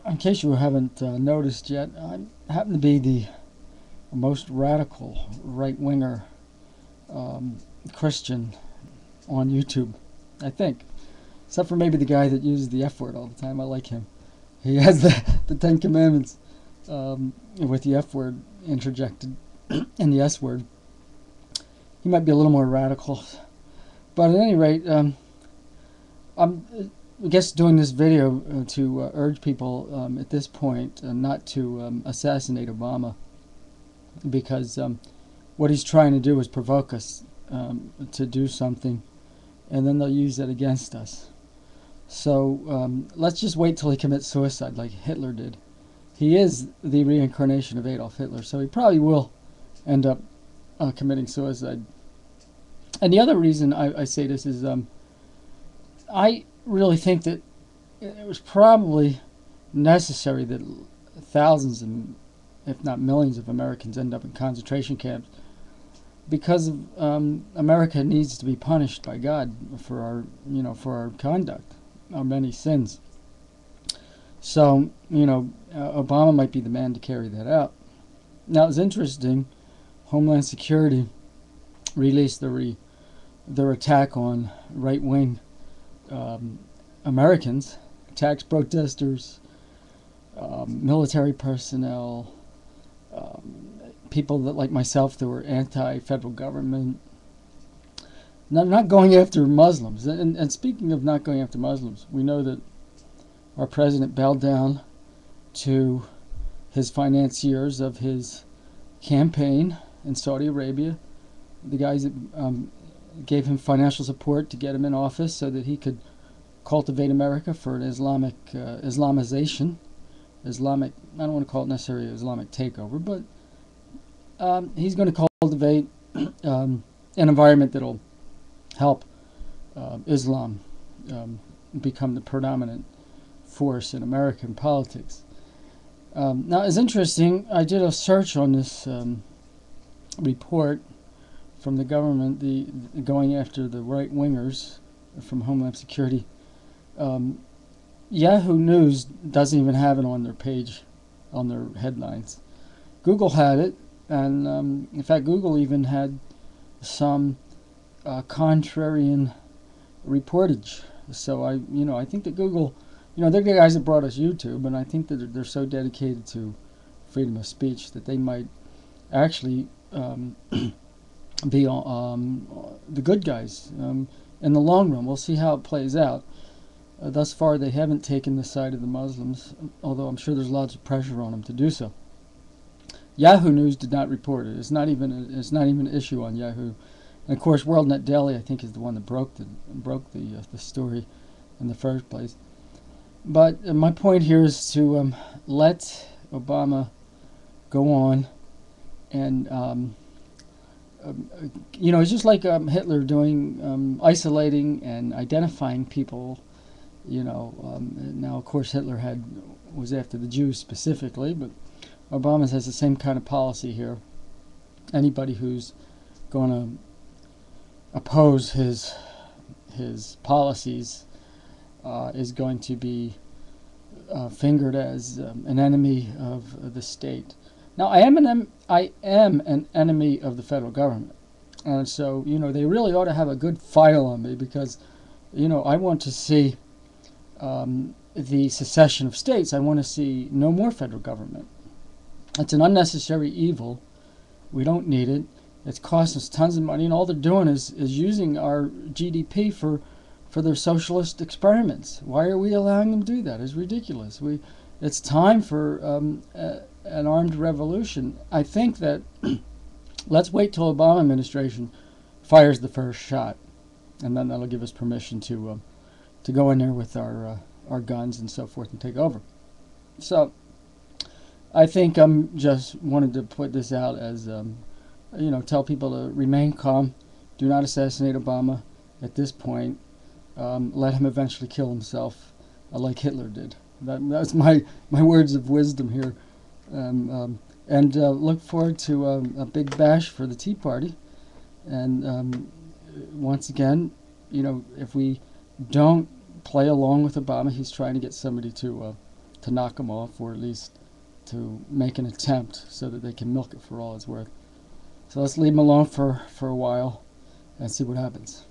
In case you haven't noticed yet, I happen to be the most radical right-winger Christian on YouTube, I think. Except for maybe the guy that uses the F word all the time. I like him. He has the Ten Commandments with the F word interjected and the S word. He might be a little more radical. But at any rate, I'm I guess doing this video to urge people at this point not to assassinate Obama, because what he's trying to do is provoke us to do something, and then they'll use that against us. So let's just wait till he commits suicide like Hitler did. He is the reincarnation of Adolf Hitler, so he probably will end up committing suicide. And the other reason I say this is I really think that it was probably necessary that thousands, if not millions, of Americans end up in concentration camps, because America needs to be punished by God for our conduct, our many sins. So Obama might be the man to carry that out. Now it's interesting. Homeland Security released their attack on right-wing Americans, tax protesters, military personnel, people that, like myself, that were anti-federal government. Not going after Muslims. And speaking of not going after Muslims, we know that our president bowed down to his financiers of his campaign in Saudi Arabia, the guys that gave him financial support to get him in office so that he could cultivate America for an Islamic Islamization. Islamic, I don't want to call it necessarily Islamic takeover, but he's going to cultivate an environment that'll help Islam become the predominant force in American politics. Now, it's interesting. I did a search on this report from the government, the going after the right-wingers from Homeland Security. Yahoo News doesn't even have it on their page, on their headlines. Google had it, and in fact, Google even had some contrarian reportage. So I think that Google, they're the guys that brought us YouTube, and I think that they're so dedicated to freedom of speech that they might actually be the good guys in the long run. We'll see how it plays out. Thus far, they haven't taken the side of the Muslims, although I'm sure there's lots of pressure on them to do so. Yahoo News did not report it. It's not even an issue on Yahoo. And of course, WorldNet Daily, I think, is the one that broke the story in the first place. But my point here is to let Obama go on, and it's just like Hitler doing isolating and identifying people. Now of course Hitler was after the Jews specifically, but Obama has the same kind of policy here. Anybody who's going to oppose his policies is going to be fingered as an enemy of the state. Now, I am an enemy of the federal government, and so they really ought to have a good file on me, because I want to see the secession of states. I want to see no more federal government. It's an unnecessary evil. We don't need it. It's costing us tons of money, and all they're doing is using our GDP for their socialist experiments. Why are we allowing them to do that? It's ridiculous. It's time for an armed revolution. I think that let's wait till Obama administration fires the first shot, and then that'll give us permission to go in there with our guns and so forth and take over. So I think I'm just wanted to put this out as tell people to remain calm, do not assassinate Obama at this point. Let him eventually kill himself, like Hitler did. That's my words of wisdom here. And look forward to a big bash for the Tea Party. And once again, if we don't play along with Obama, he's trying to get somebody to to knock them off, or at least to make an attempt so that they can milk it for all it's worth. So let's leave them alone for a while and see what happens.